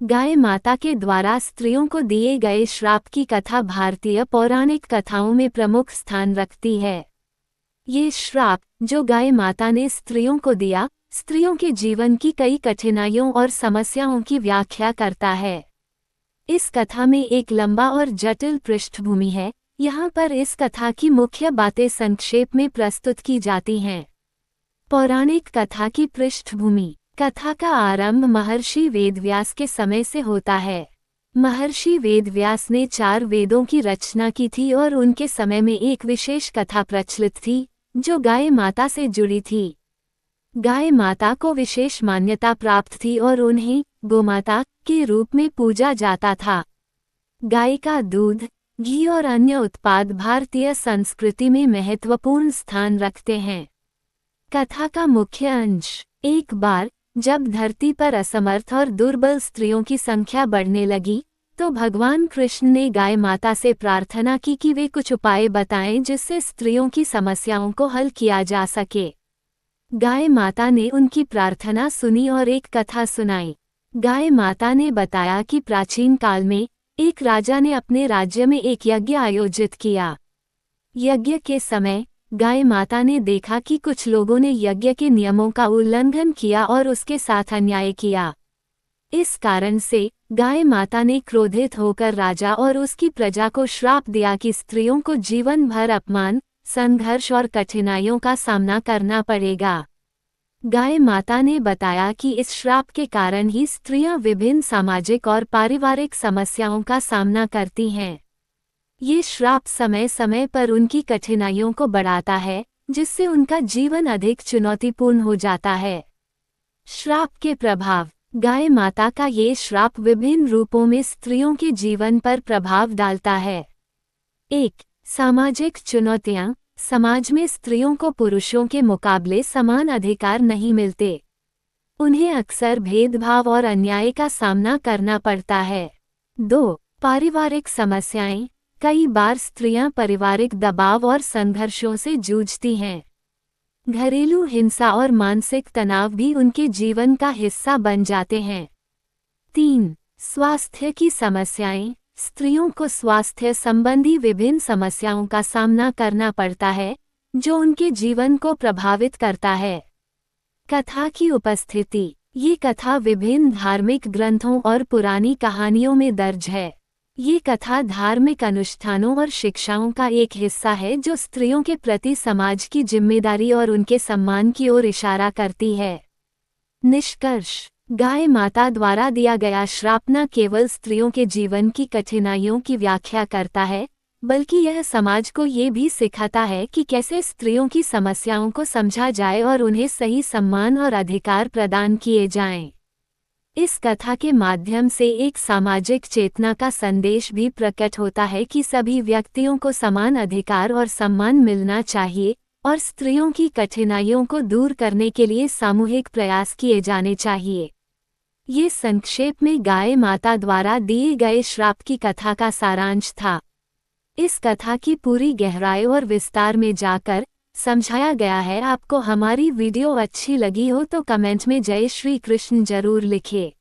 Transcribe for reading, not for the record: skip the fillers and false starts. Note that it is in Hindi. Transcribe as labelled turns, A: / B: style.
A: गाय माता के द्वारा स्त्रियों को दिए गए श्राप की कथा भारतीय पौराणिक कथाओं में प्रमुख स्थान रखती है। ये श्राप जो गाय माता ने स्त्रियों को दिया, स्त्रियों के जीवन की कई कठिनाइयों और समस्याओं की व्याख्या करता है। इस कथा में एक लंबा और जटिल पृष्ठभूमि है। यहाँ पर इस कथा की मुख्य बातें संक्षेप में प्रस्तुत की जाती हैं। पौराणिक कथा की पृष्ठभूमि। कथा का आरंभ महर्षि वेदव्यास के समय से होता है। महर्षि वेदव्यास ने 4 वेदों की रचना की थी और उनके समय में एक विशेष कथा प्रचलित थी जो गाय माता से जुड़ी थी। गाय माता को विशेष मान्यता प्राप्त थी और उन्हें गोमाता के रूप में पूजा जाता था। गाय का दूध, घी और अन्य उत्पाद भारतीय संस्कृति में महत्वपूर्ण स्थान रखते हैं। कथा का मुख्य अंश। एक बार जब धरती पर असमर्थ और दुर्बल स्त्रियों की संख्या बढ़ने लगी, तो भगवान कृष्ण ने गाय माता से प्रार्थना की कि वे कुछ उपाय बताएं जिससे स्त्रियों की समस्याओं को हल किया जा सके। गाय माता ने उनकी प्रार्थना सुनी और एक कथा सुनाई। गाय माता ने बताया कि प्राचीन काल में एक राजा ने अपने राज्य में एक यज्ञ आयोजित किया। यज्ञ के समय गाय माता ने देखा कि कुछ लोगों ने यज्ञ के नियमों का उल्लंघन किया और उसके साथ अन्याय किया। इस कारण से गाय माता ने क्रोधित होकर राजा और उसकी प्रजा को श्राप दिया कि स्त्रियों को जीवन भर अपमान, संघर्ष और कठिनाइयों का सामना करना पड़ेगा। गाय माता ने बताया कि इस श्राप के कारण ही स्त्रियां विभिन्न सामाजिक और पारिवारिक समस्याओं का सामना करती हैं। ये श्राप समय समय पर उनकी कठिनाइयों को बढ़ाता है, जिससे उनका जीवन अधिक चुनौतीपूर्ण हो जाता है। श्राप के प्रभाव। गाय माता का ये श्राप विभिन्न रूपों में स्त्रियों के जीवन पर प्रभाव डालता है। 1. सामाजिक चुनौतियां। समाज में स्त्रियों को पुरुषों के मुकाबले समान अधिकार नहीं मिलते। उन्हें अक्सर भेदभाव और अन्याय का सामना करना पड़ता है। 2. पारिवारिक समस्याएं। कई बार स्त्रियां पारिवारिक दबाव और संघर्षों से जूझती हैं। घरेलू हिंसा और मानसिक तनाव भी उनके जीवन का हिस्सा बन जाते हैं। 3. स्वास्थ्य की समस्याएं। स्त्रियों को स्वास्थ्य संबंधी विभिन्न समस्याओं का सामना करना पड़ता है, जो उनके जीवन को प्रभावित करता है। कथा की उपस्थिति। ये कथा विभिन्न धार्मिक ग्रंथों और पुरानी कहानियों में दर्ज है। ये कथा धार्मिक अनुष्ठानों और शिक्षाओं का एक हिस्सा है जो स्त्रियों के प्रति समाज की जिम्मेदारी और उनके सम्मान की ओर इशारा करती है। निष्कर्ष। गाय माता द्वारा दिया गया श्राप न केवल स्त्रियों के जीवन की कठिनाइयों की व्याख्या करता है, बल्कि यह समाज को ये भी सिखाता है कि कैसे स्त्रियों की समस्याओं को समझा जाए और उन्हें सही सम्मान और अधिकार प्रदान किए जाएं। इस कथा के माध्यम से एक सामाजिक चेतना का संदेश भी प्रकट होता है कि सभी व्यक्तियों को समान अधिकार और सम्मान मिलना चाहिए और स्त्रियों की कठिनाइयों को दूर करने के लिए सामूहिक प्रयास किए जाने चाहिए। ये संक्षेप में गाय माता द्वारा दिए गए श्राप की कथा का सारांश था। इस कथा की पूरी गहराई और विस्तार में जाकर समझाया गया है। आपको हमारी वीडियो अच्छी लगी हो तो कमेंट में जय श्री कृष्ण जरूर लिखें।